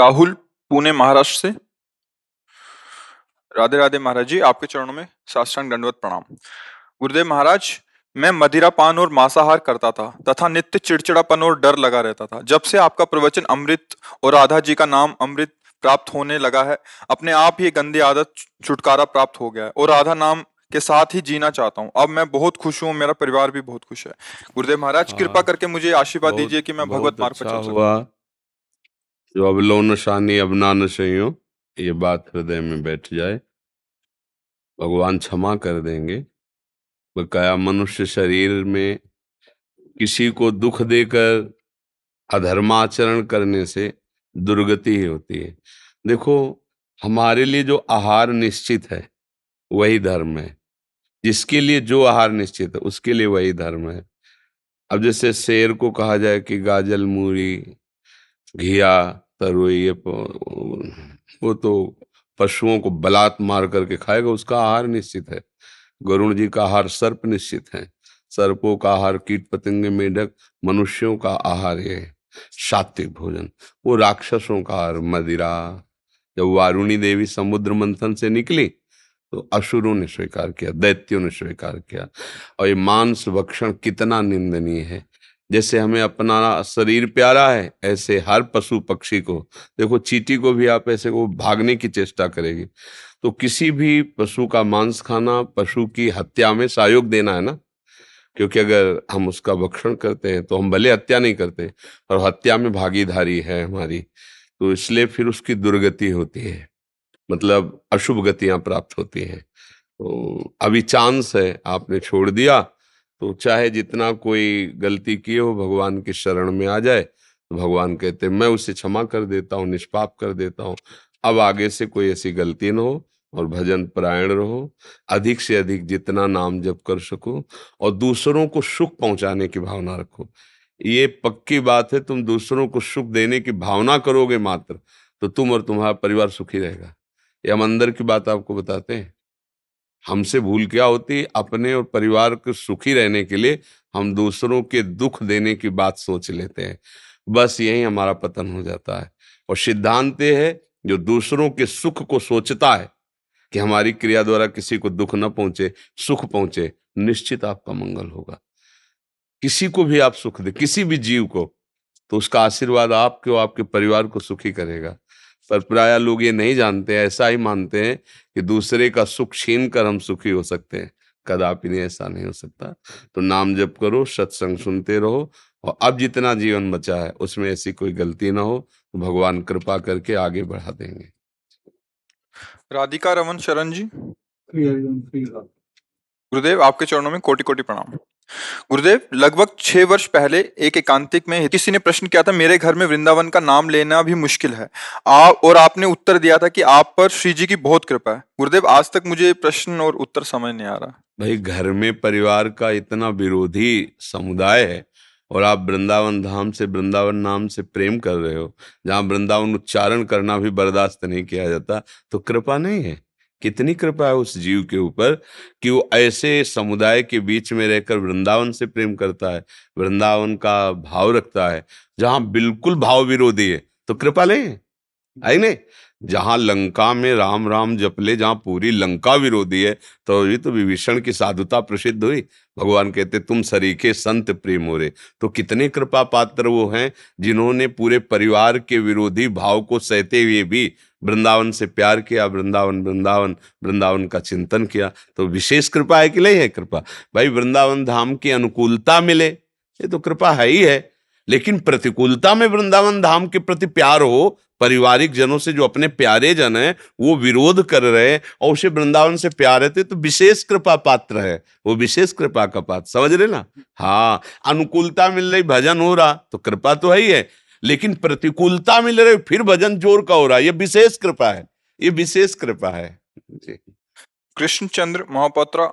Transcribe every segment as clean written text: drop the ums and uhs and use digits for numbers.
राहुल, पुणे महाराष्ट्र से। राधे राधे महाराज जी, आपके चरणों में साष्टांग दंडवत प्रणाम। गुरुदेव महाराज, मैं मदिरा पान और मांसाहार करता था तथा नित्य चिड़चिड़ापन और डर लगा रहता था। जब से आपका प्रवचन अमृत और राधा जी का नाम अमृत प्राप्त होने लगा है, अपने आप ही गंदी आदत छुटकारा प्राप्त हो गया है और राधा नाम के साथ ही जीना चाहता हूँ। अब मैं बहुत खुश हूँ, मेरा परिवार भी बहुत खुश है। गुरुदेव महाराज, कृपा हाँ, करके मुझे आशीर्वाद दीजिए कि मैं भगवत बहुत मार्ग पर अच्छा चल सकूं। हुआ जो अब लो नशानी अब ना नशइयों, ये बात हृदय में बैठ जाए। भगवान क्षमा कर देंगे। बकाया मनुष्य शरीर में किसी को दुख देकर अधर्माचरण करने से दुर्गति ही होती है। देखो, हमारे लिए जो आहार निश्चित है वही धर्म है। जिसके लिए जो आहार निश्चित है उसके लिए वही धर्म है। अब जैसे शेर को कहा जाए कि गाजल मूरी घिया तरोई, वो तो पशुओं को बलात् मार करके खाएगा, उसका आहार निश्चित है। गरुण जी का आहार सर्प निश्चित है। सर्पों का आहार कीट पतंगे मेढक, मनुष्यों का आहार ये है सात्विक भोजन। वो राक्षसों का आहार मदिरा। जब वारुणी देवी समुद्र मंथन से निकली तो असुरों ने स्वीकार किया, दैत्यों ने स्वीकार किया। और ये मांस भक्षण कितना निंदनीय है। जैसे हमें अपना शरीर प्यारा है, ऐसे हर पशु पक्षी को, देखो चींटी को भी आप ऐसे को भागने की चेष्टा करेगी। तो किसी भी पशु का मांस खाना पशु की हत्या में सहयोग देना है ना। क्योंकि अगर हम उसका भक्षण करते हैं तो हम भले हत्या नहीं करते, और हत्या में भागीदारी है हमारी, तो इसलिए फिर उसकी दुर्गति होती है, मतलब अशुभ गतियां प्राप्त होती हैं। तो अभी चांस है, आपने छोड़ दिया, तो चाहे जितना कोई गलती की हो भगवान की शरण में आ जाए, तो भगवान कहते हैं मैं उसे क्षमा कर देता हूँ, निष्पाप कर देता हूँ। अब आगे से कोई ऐसी गलती न हो, और भजन परायण रहो, अधिक से अधिक जितना नाम जप कर सको, और दूसरों को सुख पहुंचाने की भावना रखो। ये पक्की बात है, तुम दूसरों को सुख देने की भावना करोगे मात्र, तो तुम और तुम्हारा परिवार सुखी रहेगा। ये हम अंदर की बात आपको बताते हैं। हमसे भूल क्या होती है, अपने और परिवार को सुखी रहने के लिए हम दूसरों के दुख देने की बात सोच लेते हैं। बस यही हमारा पतन हो जाता है। और सिद्धांत ये है, जो दूसरों के सुख को सोचता है कि हमारी क्रिया द्वारा किसी को दुख न पहुंचे, सुख पहुंचे, निश्चित आपका मंगल होगा। किसी को भी आप सुख दे, किसी भी जीव को, तो उसका आशीर्वाद आपके और आपके परिवार को सुखी करेगा। पर प्राय लोग ये नहीं जानते, ऐसा ही मानते हैं कि दूसरे का सुख छीन कर हम सुखी हो सकते हैं। कदापि नहीं, ऐसा नहीं हो सकता। तो नाम जप करो, सत्संग सुनते रहो, और अब जितना जीवन बचा है उसमें ऐसी कोई गलती ना हो, तो भगवान कृपा करके आगे बढ़ा देंगे। राधिका रमन शरण जी। गुरुदेव, आपके चरणों में कोटि कोटि प्रणाम। गुरुदेव, लगभग 6 वर्ष पहले एक एकांतिक में किसी ने प्रश्न किया था, मेरे घर में वृंदावन का नाम लेना भी मुश्किल है। और आपने उत्तर दिया था कि आप पर श्री जी की बहुत कृपा है। गुरुदेव, आज तक मुझे प्रश्न और उत्तर समझ नहीं आ रहा। भाई, घर में परिवार का इतना विरोधी समुदाय है, और आप वृंदावन धाम से, वृंदावन नाम से प्रेम कर रहे हो, जहां वृंदावन उच्चारण करना भी बर्दाश्त नहीं किया जाता, तो कृपा नहीं है? कितनी कृपा है उस जीव के ऊपर कि वो ऐसे समुदाय के बीच में रहकर वृंदावन से प्रेम करता है, वृंदावन का भाव रखता है, जहां बिल्कुल भाव विरोधी है। तो कृपा नहीं है? आई नहीं? जहां लंका में राम राम जपले, जहां पूरी लंका विरोधी है, तो ये तो विभीषण की साधुता प्रसिद्ध हुई। भगवान कहते तुम सरीखे संत प्रेम हो रे। तो कितने कृपा पात्र वो हैं जिन्होंने पूरे परिवार के विरोधी भाव को सहते हुए भी वृंदावन से प्यार किया, वृंदावन वृंदावन वृंदावन का चिंतन किया। तो विशेष कृपा है कि नहीं है? कृपा भाई, वृंदावन धाम की अनुकूलता मिले, ये तो कृपा है ही है। लेकिन प्रतिकूलता में वृंदावन धाम के प्रति प्यार हो, पारिवारिक जनों से जो अपने प्यारे जन हैं वो विरोध कर रहे हैं और उसे वृंदावन से प्यार है, तो विशेष कृपा पात्र है, वो विशेष कृपा का पात्र, समझ रहे ना? हाँ, अनुकूलता मिल रही, भजन हो रहा, तो कृपा तो है ही है। लेकिन प्रतिकूलता मिल रही, फिर भजन जोर का हो रहा, ये विशेष कृपा है, ये विशेष कृपा है जी। कृष्णचंद्र महापात्रा,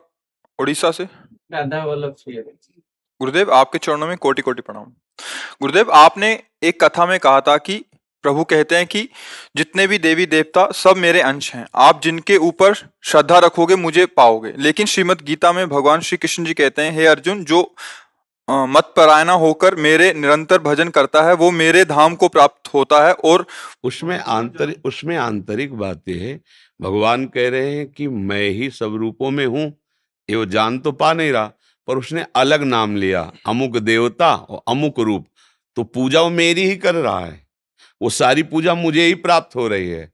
उड़ीसा से। गुरुदेव, आपके चरणों में कोटि कोटि प्रणाम। गुरुदेव, आपने एक कथा में कहा था कि प्रभु कहते हैं कि जितने भी देवी देवता सब मेरे अंश हैं, आप जिनके ऊपर श्रद्धा रखोगे मुझे पाओगे। लेकिन श्रीमद् गीता में भगवान श्री कृष्ण जी कहते हैं, हे अर्जुन, जो मत परायणा होकर मेरे निरंतर भजन करता है वो मेरे धाम को प्राप्त होता है। और उसमें आंतरिक बातें है। भगवान कह रहे हैं कि मैं ही सब रूपों में हूं। ये वो जान तो पा नहीं रहा, पर उसने अलग नाम लिया, अमुक देवता और अमुक रूप। तो पूजा वो मेरी ही कर रहा है, वो सारी पूजा मुझे ही प्राप्त हो रही है।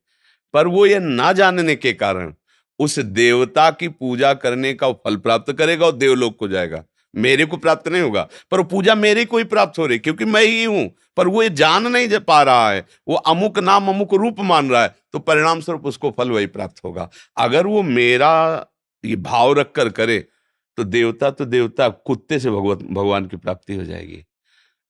पर वो ये ना जानने के कारण उस देवता की पूजा करने का वो फल प्राप्त करेगा और देवलोक को जाएगा, मेरे को प्राप्त नहीं होगा। पर वो पूजा मेरे को ही प्राप्त हो रही, क्योंकि मैं ही हूं। पर वो ये जान नहीं पा रहा है, वो अमुक नाम अमुक रूप मान रहा है, तो परिणाम स्वरूप उसको फल वही प्राप्त होगा। अगर वो मेरा ये भाव रख कर करे, तो देवता कुत्ते से भगवान की प्राप्ति हो जाएगी।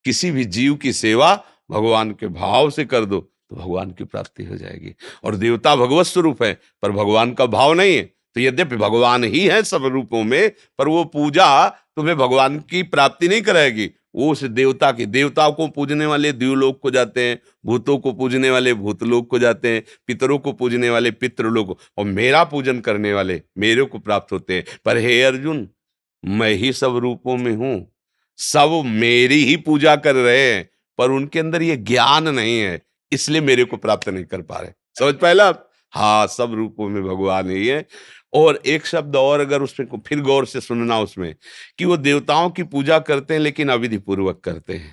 किसी भी जीव की सेवा भगवान के भाव से कर दो तो भगवान की प्राप्ति हो जाएगी। और देवता भगवत स्वरूप है, पर भगवान का भाव नहीं है, तो यद्यपि भगवान ही है सब रूपों में, पर वो पूजा तुम्हें भगवान की प्राप्ति नहीं कराएगी। वो उस देवता की, देवताओं को पूजने वाले देवलोक को जाते हैं, भूतों को पूजने वाले भूतलोक को जाते हैं, पितरों को पूजने वाले पितृलोक, और मेरा पूजन करने वाले मेरे को प्राप्त होते हैं। पर हे अर्जुन, मैं ही सब रूपों में हूं, सब मेरी ही पूजा कर रहे हैं, पर उनके अंदर ये ज्ञान नहीं है, इसलिए मेरे को प्राप्त नहीं कर पा रहे। समझ पहला, हाँ, सब रूपों में भगवान ही है। और एक शब्द और अगर उसमें को फिर गौर से सुनना, उसमें कि वो देवताओं की पूजा करते हैं लेकिन अविधि पूर्वक करते हैं,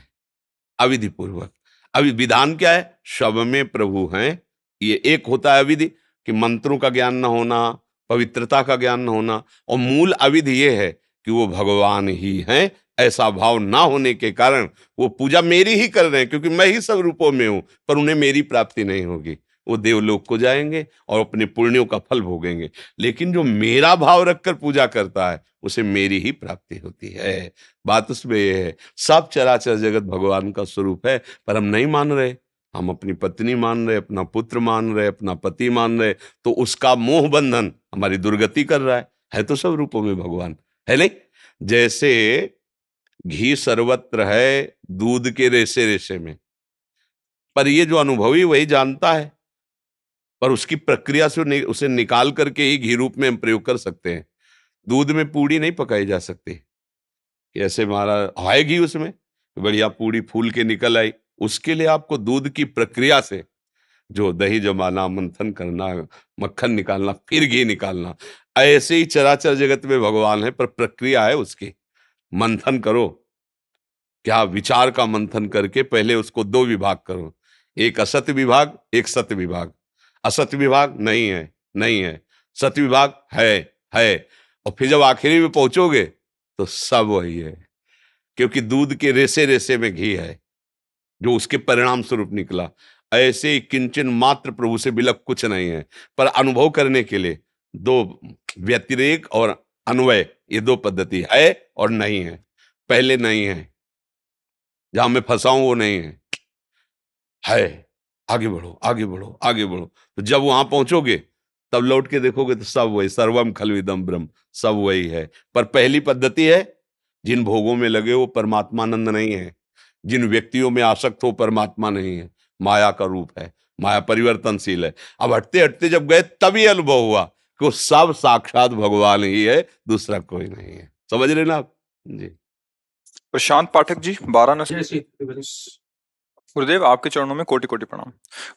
अविधि पूर्वक। अभी विधान क्या है, सब में प्रभु हैं, ये एक होता है अविधि कि मंत्रों का ज्ञान न होना, पवित्रता का ज्ञान न होना, और मूल अविधि ये है कि वो भगवान ही हैं, ऐसा भाव ना होने के कारण वो पूजा मेरी ही कर रहे हैं, क्योंकि मैं ही सब रूपों में हूं, पर उन्हें मेरी प्राप्ति नहीं होगी। वो देवलोक को जाएंगे और अपने पुण्यों का फल भोगेंगे। लेकिन जो मेरा भाव रखकर पूजा करता है उसे मेरी ही प्राप्ति होती है। बात उसमें ये है, सब चराचर जगत भगवान का स्वरूप है, पर हम नहीं मान रहे। हम अपनी पत्नी मान रहे, अपना पुत्र मान रहे, अपना पति मान रहे, तो उसका मोह बंधन हमारी दुर्गति कर रहा है तो सब रूपों में भगवान है नहीं। जैसे घी सर्वत्र है, दूध के रेसे रेसे में, पर ये जो अनुभवी वही जानता है, पर उसकी प्रक्रिया से उसे निकाल करके ही घी रूप में हम प्रयोग कर सकते हैं। दूध में पूड़ी नहीं पकाई जा सकती कि ऐसे हमारा है घी उसमें, बढ़िया पूड़ी फूल के निकल आई। उसके लिए आपको दूध की प्रक्रिया से जो दही जमाना, मंथन करना, मक्खन निकालना, फिर घी निकालना, ऐसे ही चराचर जगत में भगवान है, पर प्रक्रिया है उसकी। मंथन करो, क्या विचार का मंथन करके पहले उसको दो विभाग करो, एक असत्य विभाग, एक सत्य विभाग। असत्य विभाग नहीं है, नहीं है, सत्य विभाग है। और फिर जब आखिरी में पहुंचोगे तो सब वही है, क्योंकि दूध के रेसे रेसे में घी है जो उसके परिणाम स्वरूप निकला। ऐसे ही किंचन मात्र प्रभु से बिलक कुछ नहीं है, पर अनुभव करने के लिए दो, व्यतिरेक और अन्वय, ये दो पद्धति है और नहीं है। पहले नहीं है, जहां मैं फंसा हूं वो नहीं है, आगे बढ़ो आगे बढ़ो आगे बढ़ो। तो जब वहां पहुंचोगे तब लौट के देखोगे तो सब वही, सर्वम खलविदम ब्रह्म, सब वही है। पर पहली पद्धति है, जिन भोगों में लगे वो परमात्मानंद नहीं है, जिन व्यक्तियों में आसक्त हो परमात्मा नहीं है, माया का रूप है, माया परिवर्तनशील है। अब हटते हटते जब गए तभी अनुभव हुआ कि वो सब साक्षात भगवान ही है, दूसरा कोई नहीं है। समझ रहे ना आप जी। प्रशांत पाठक जी, वाराणसी। गुरुदेव, आपके चरणों में कोटि कोटि प्रणाम।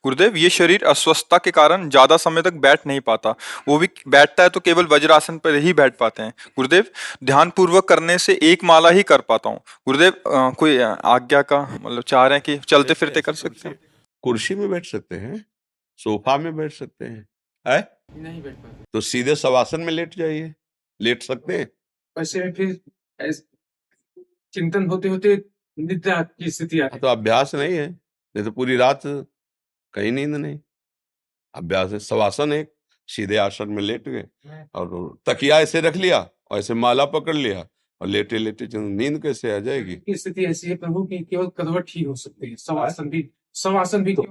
गुरुदेव, ये शरीर अस्वस्थता के कारण ज्यादा समय तक बैठ नहीं पाता, वो भी बैठता है तो केवल वज्रासन पर ही बैठ पाते हैं। गुरुदेव, ध्यान पूर्वक करने से एक माला ही कर पाता हूँ। गुरुदेव, कोई आज्ञा का मतलब चाह रहे हैं कि चलते फिरते कर सकते हैं? कुर्सी में बैठ सकते हैं, सोफा में बैठ सकते हैं, है? नहीं बैठ पाते, तो सीधे शवासन में लेट जाइए, लेट सकते हैं। वैसे में फिर चिंतन होते होते निद्रा की स्थिति आती तो अभ्यास नहीं है, नहीं तो पूरी रात कहीं नींद नहीं। अभ्यास है, शवासन एक, सीधे आसन में लेट गए है। और तकिया ऐसे रख लिया और ऐसे माला पकड़ लिया और लेटे लेटे नींद कैसे आ जाएगी? की स्थिति ऐसी है प्रभु की केवल करवट ही हो सकती है, शवासन भी तो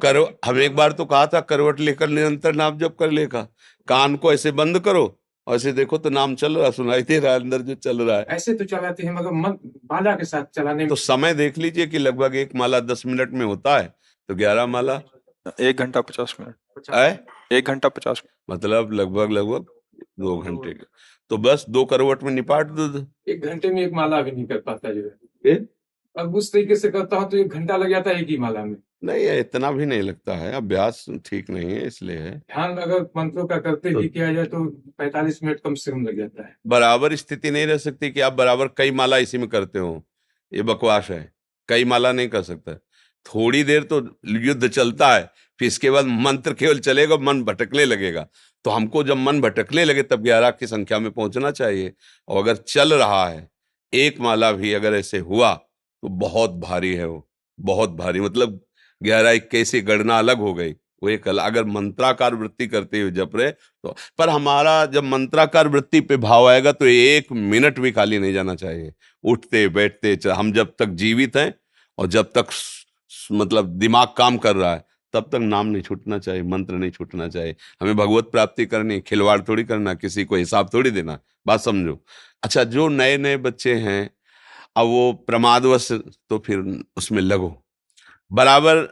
हम एक बार तो कहा था करवट लेकर निरंतर नाम जप कर लेगा। कान को ऐसे बंद करो और ऐसे देखो तो नाम चल रहा, सुनाई दे रहा है अंदर जो चल रहा है। ऐसे तो चलाते हैं मगर मन बाला के साथ चलाने में तो समय देख लीजिए कि लगभग एक माला 10 मिनट में होता है, तो 11 माला 1 घंटा 50 मिनट। है, 1 घंटा 50 मिनट, मतलब लगभग 2 घंटे के। तो बस 2 करवट में निपाट दो। 1 घंटे में एक माला भी नहीं कर पाता जो है। अब उस तरीके से करता हूँ तो 1 घंटा लग जाता है एक ही माला में। नहीं, इतना भी नहीं लगता है, अभ्यास ठीक नहीं है इसलिए है। ध्यान अगर मंत्रों का करते तो ही किया जाए तो 45 मिनट कम से कम लग जाता है। बराबर स्थिति नहीं रह सकती कि आप बराबर कई माला इसी में करते हो, ये बकवास है। कई माला नहीं कर सकता। थोड़ी देर तो युद्ध चलता है, फिर इसके बाद मंत्र केवल चलेगा, मन भटकने लगेगा। तो हमको जब मन भटकने लगे तब 11 की संख्या में पहुंचना चाहिए। और अगर चल रहा है, एक माला भी अगर ऐसे हुआ तो बहुत भारी है वो, बहुत भारी। मतलब 11-21 की गणना अलग हो गई। वो एक अगर मंत्राकार वृत्ति करते हुए जप रहे तो। पर हमारा जब मंत्राकार वृत्ति पे भाव आएगा तो 1 मिनट भी खाली नहीं जाना चाहिए। उठते बैठते हम जब तक जीवित हैं और जब तक मतलब दिमाग काम कर रहा है तब तक नाम नहीं छूटना चाहिए, मंत्र नहीं छूटना चाहिए। हमें भगवत प्राप्ति करनी, खिलवाड़ थोड़ी करना, किसी को हिसाब थोड़ी देना। बात समझो। अच्छा, जो नए नए बच्चे हैं, अब वो प्रमादवश तो फिर उसमें लगो। बराबर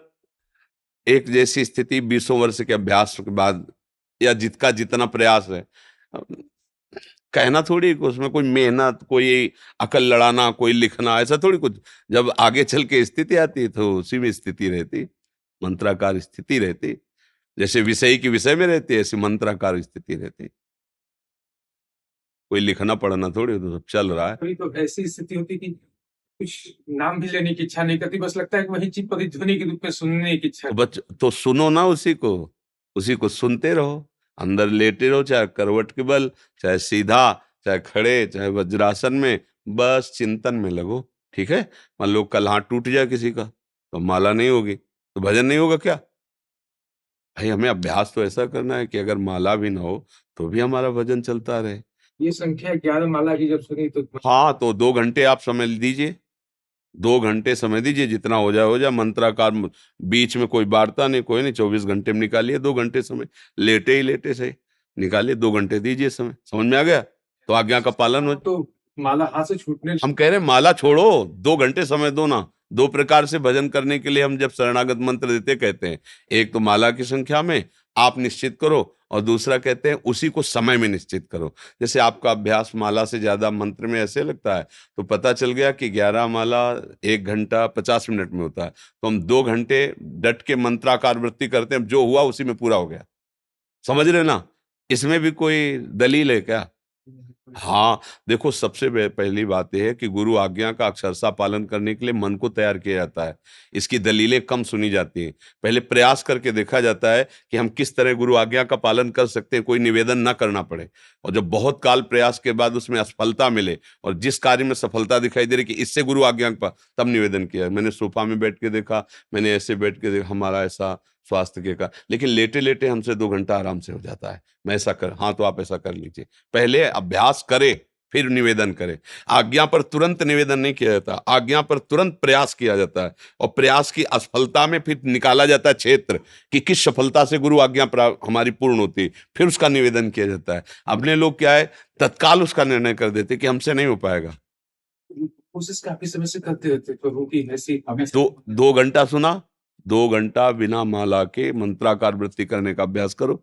एक जैसी स्थिति 20 वर्ष के अभ्यास के बाद या जिसका जितना प्रयास है, कहना थोड़ी कि उसमें कोई मेहनत, कोई अकल लड़ाना, कोई लिखना, ऐसा थोड़ी कुछ। जब आगे चल के स्थिति आती है तो उसी में स्थिति रहती, मंत्राकार स्थिति रहती। जैसे विषय की विषय में रहती है, ऐसी मंत्राकार स्थिति रहती। कोई लिखना पढ़ना थोड़ी, तो सब चल रहा है। कभी तो ऐसी स्थिति होती कि कुछ नाम भी लेने की इच्छा नहीं करती, बस लगता है कि वही चीज प्रतिध्वनि के रूप में सुनने की इच्छा। तो सुनो ना उसी को सुनते रहो। अंदर लेटे रहो, चाहे करवट के बल, चाहे सीधा, चाहे खड़े, चाहे वज्रासन में, बस चिंतन में लगो। ठीक है। मान लो कल हाथ टूट जाए किसी का तो माला नहीं होगी तो भजन नहीं होगा क्या? भाई हमें अभ्यास तो ऐसा करना है कि अगर माला भी ना हो तो भी हमारा भजन चलता रहे। ये संख्या 11 माला की जब सुनी तो हाँ, तो 2 घंटे आप समय दीजिए, 2 घंटे समय दीजिए, जितना हो जाए। मंत्राकार बीच में कोई वार्ता नहीं, कोई नहीं, 24 घंटे में निकालिए 2 घंटे समय। लेटे ही लेटे से निकालिए, 2 घंटे दीजिए समय। समझ में आ गया? तो आज्ञा का पालन हो। तो माला हाथ से छूटने हम कह रहे हैं माला छोड़ो, 2 घंटे समय दो ना। 2 प्रकार से भजन करने के लिए हम जब शरणागत मंत्र देते कहते हैं, एक तो माला की संख्या में आप निश्चित करो, और दूसरा कहते हैं उसी को समय में निश्चित करो। जैसे आपका अभ्यास माला से ज्यादा मंत्र में ऐसे लगता है, तो पता चल गया कि 11 माला 1 घंटा 50 मिनट में होता है, तो हम 2 घंटे डट के मंत्राकार वृत्ति करते हैं, जो हुआ उसी में पूरा हो गया। समझ रहे ना? इसमें भी कोई दलील है क्या? हाँ, देखो सबसे पहली बात यह है कि गुरु आज्ञा का अक्षरशः पालन करने के लिए मन को तैयार किया जाता है। इसकी दलीलें कम सुनी जाती हैं। पहले प्रयास करके देखा जाता है कि हम किस तरह गुरु आज्ञा का पालन कर सकते हैं, कोई निवेदन ना करना पड़े। और जब बहुत काल प्रयास के बाद उसमें असफलता मिले और जिस कार्य में सफलता दिखाई दे रही कि इससे गुरु आज्ञा का, तब निवेदन किया। मैंने सोफा में बैठ के देखा, मैंने ऐसे बैठ के देखा, हमारा ऐसा स्वास्थ्य के का, लेकिन लेटे लेटे हमसे 2 घंटा आराम से हो जाता है। मैं ऐसा कर, हाँ तो आप ऐसा कर लीजिए। पहले अभ्यास करे फिर निवेदन करे। आज्ञा पर तुरंत निवेदन नहीं किया जाता, आज्ञा पर तुरंत प्रयास किया जाता है, और प्रयास की असफलता में फिर निकाला जाता है क्षेत्र कि किस सफलता से गुरु आज्ञा हमारी पूर्ण होती है, फिर उसका निवेदन किया जाता है। अपने लोग क्या है, तत्काल उसका निर्णय कर देते कि हमसे नहीं हो पाएगा। कोशिश काफी समय से करते रहते प्रभु की ऐसी हमें 2 घंटा सुना, 2 घंटा बिना माला के मंत्राकार वृत्ति करने का अभ्यास करो।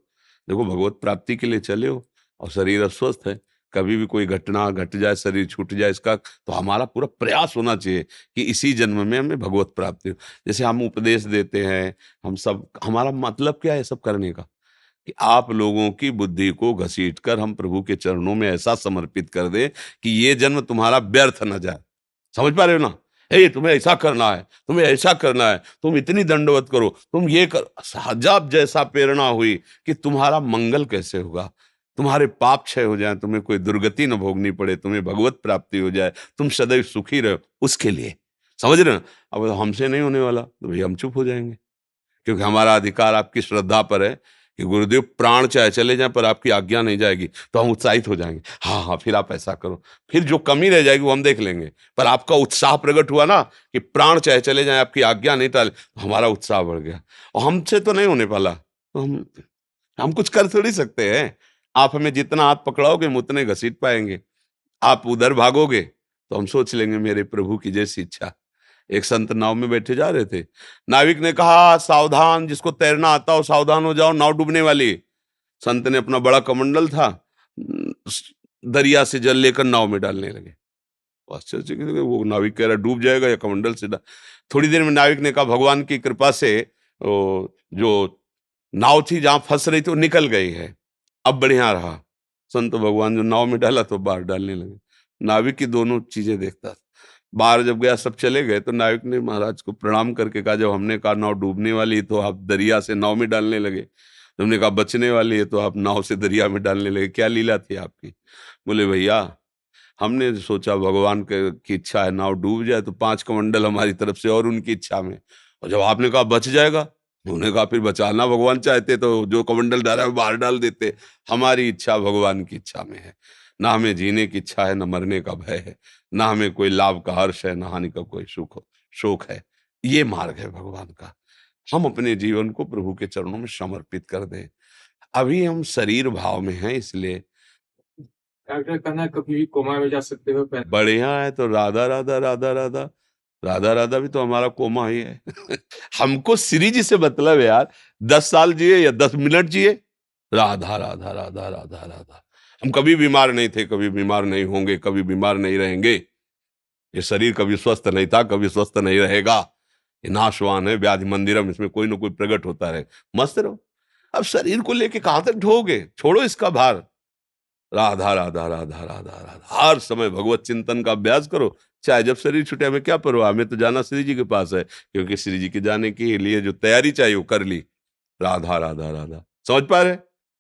देखो भगवत प्राप्ति के लिए चले हो और शरीर अस्वस्थ है, कभी भी कोई घटना घट जाए, शरीर छूट जाए, इसका तो हमारा पूरा प्रयास होना चाहिए कि इसी जन्म में हमें भगवत प्राप्ति हो। जैसे हम उपदेश देते हैं, हम सब, हमारा मतलब क्या है सब करने का, कि आप लोगों की बुद्धि को घसीटकर हम प्रभु के चरणों में ऐसा समर्पित कर दें कि ये जन्म तुम्हारा व्यर्थ न जाए। समझ पा रहे हो ना? तुम्हें ऐसा करना है, तुम्हें ऐसा करना है, तुम इतनी दंडवत करो, तुम ये कर। हजाब जैसा प्रेरणा हुई कि तुम्हारा मंगल कैसे होगा, तुम्हारे पाप क्षय हो जाए, तुम्हें कोई दुर्गति न भोगनी पड़े, तुम्हें भगवत प्राप्ति हो जाए, तुम सदैव सुखी रहो, उसके लिए। समझ रहे हो ना? अब हमसे नहीं होने वाला तो भैया हम चुप हो जाएंगे, क्योंकि हमारा अधिकार आपकी श्रद्धा पर है कि गुरुदेव प्राण चाहे चले जाएं पर आपकी आज्ञा नहीं जाएगी, तो हम उत्साहित हो जाएंगे। हाँ हाँ, फिर आप ऐसा करो, फिर जो कमी रह जाएगी वो हम देख लेंगे। पर आपका उत्साह प्रकट हुआ ना कि प्राण चाहे चले जाएं, आपकी आज्ञा नहीं टाले, तो हमारा उत्साह बढ़ गया। और हमसे तो नहीं होने पाला, तो हम कुछ कर थोड़ी सकते हैं। आप हमें जितना हाथ पकड़ाओगे हम उतने घसीट पाएंगे। आप उधर भागोगे तो हम सोच लेंगे मेरे प्रभु की जैसी इच्छा। एक संत नाव में बैठे जा रहे थे, नाविक ने कहा सावधान, जिसको तैरना आता हो सावधान हो जाओ, नाव डूबने वाली। संत ने अपना बड़ा कमंडल था, दरिया से जल लेकर नाव में डालने लगे। आश्चर्य की वो नाविक कह रहा डूब जाएगा या कमंडल से थोड़ी देर में नाविक ने कहा भगवान की कृपा से जो नाव थी जहां फंस रही थी वो निकल गई है, अब बढ़िया रहा। संत भगवान जो नाव में डाला तो बाहर डालने लगे। नाविक की दोनों चीजें देखता था। बाहर जब गया सब चले गए तो नाविक ने महाराज को प्रणाम करके कहा जब हमने कहा नाव डूबने वाली है तो आप दरिया से नाव में डालने लगे, तुमने कहा बचने वाली है तो आप नाव से दरिया में डालने लगे, क्या लीला थी आपकी? बोले भैया हमने सोचा भगवान की इच्छा है नाव डूब जाए तो 5 कमंडल हमारी तरफ से और उनकी इच्छा में, और जब आपने कहा बच जाएगा, उन्होंने कहा फिर बचाना भगवान चाहते तो जो कमंडल डाला है वो बाहर डाल देते। हमारी इच्छा भगवान की इच्छा में है, ना हमें जीने की इच्छा है, ना मरने का भय है, ना हमें कोई लाभ का हर्ष है, ना हानि का कोई शोक है। ये मार्ग है भगवान का। हम अपने जीवन को प्रभु के चरणों में समर्पित कर दें। अभी हम शरीर भाव में हैं, इसलिए डॉक्टर कहना कभी भी कोमा में जा सकते हो पहले। बढ़िया है तो राधा राधा राधा राधा राधा राधा भी तो हमारा कोमा ही है। हमको श्री जी से मतलब है यार, 10 साल जिए या 10 मिनट जिए, राधा राधा राधा राधा राधा। हम कभी बीमार नहीं थे, कभी बीमार नहीं होंगे, कभी बीमार नहीं रहेंगे। ये शरीर कभी स्वस्थ नहीं था, कभी स्वस्थ नहीं रहेगा। ये नाशवान है, व्याधि मंदिरम, इसमें कोई ना कोई प्रकट होता रहे। मस्त रहो। अब शरीर को लेके कहां तक ढोगे? छोड़ो इसका भार। राधा राधा राधा राधा राधा, हर समय भगवत चिंतन का अभ्यास करो। चाहे जब शरीर छूटे, हमें क्या परवाह, हमें तो जाना श्री जी के पास है, क्योंकि श्री जी के जाने के लिए जो तैयारी चाहिए वो कर ली। राधा राधा राधा, समझ पा रहे?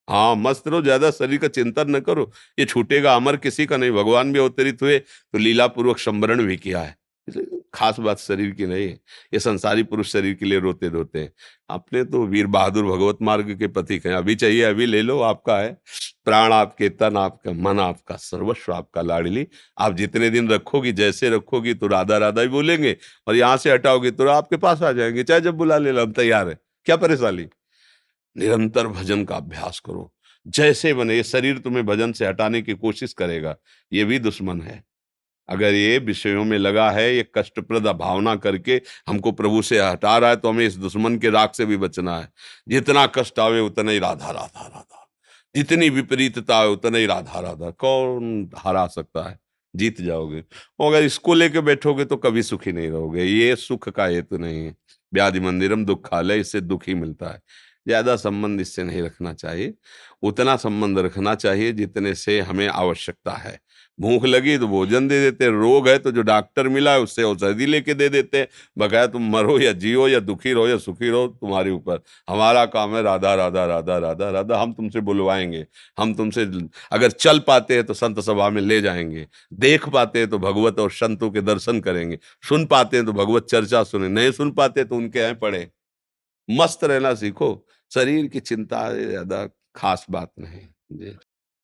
हाँ, मस्त रहो, ज्यादा शरीर का चिंतन न करो। ये छूटेगा, अमर किसी का नहीं। भगवान भी अवतरित हुए तो लीला पूर्वक संवरण भी किया है, इसलिए खास बात शरीर की नहीं है। ये संसारी पुरुष शरीर के लिए रोते धोते हैं। अपने तो वीर बहादुर भगवत मार्ग के पथिक हैं। अभी चाहिए अभी ले लो, आपका है। प्राण आपके, तन आपका, मन आपका, सर्वस्व आपका लाडली। आप जितने दिन रखोगी, जैसे रखोगी तो राधा राधा ही बोलेंगे, और यहां से हटाओगे तो आपके पास आ जाएंगे। चाहे जब बुला ले लो, हम तैयार है, क्या परेशानी। निरंतर भजन का अभ्यास करो, जैसे बने। ये शरीर तुम्हें भजन से हटाने की कोशिश करेगा, ये भी दुश्मन है। अगर ये विषयों में लगा है, ये कष्टप्रद भावना करके हमको प्रभु से हटा रहा है, तो हमें इस दुश्मन के राग से भी बचना है। जितना कष्ट आवे उतना ही राधा राधा राधा, जितनी विपरीतता है उतना ही राधा राधा। कौन हरा सकता है? जीत जाओगे। और अगर इसको लेके बैठोगे तो कभी सुखी नहीं रहोगे। ये सुख का हेतु नहीं है। व्याधि मंदिरम दुखालय, इससे दुख ही मिलता है। ज्यादा संबंध इससे नहीं रखना चाहिए। उतना संबंध रखना चाहिए जितने से हमें आवश्यकता है। भूख लगी तो भोजन दे देते, रोग है तो जो डॉक्टर मिला है उससे औषधि लेके दे देते। बकाया तुम मरो या जियो या दुखी रहो या सुखी रहो, तुम्हारे ऊपर। हमारा काम है राधा राधा राधा राधा राधा। हम तुमसे बुलवाएंगे, हम तुमसे अगर चल पाते हैं तो संत सभा में ले जाएंगे, देख पाते हैं तो भगवत और संतों के दर्शन करेंगे, सुन पाते हैं तो भगवत चर्चा सुने, नहीं सुन पाते तो उनके यहाँ पढ़े। मस्त रहना सीखो। शरीर की चिंता ज्यादा खास बात नहीं। जी।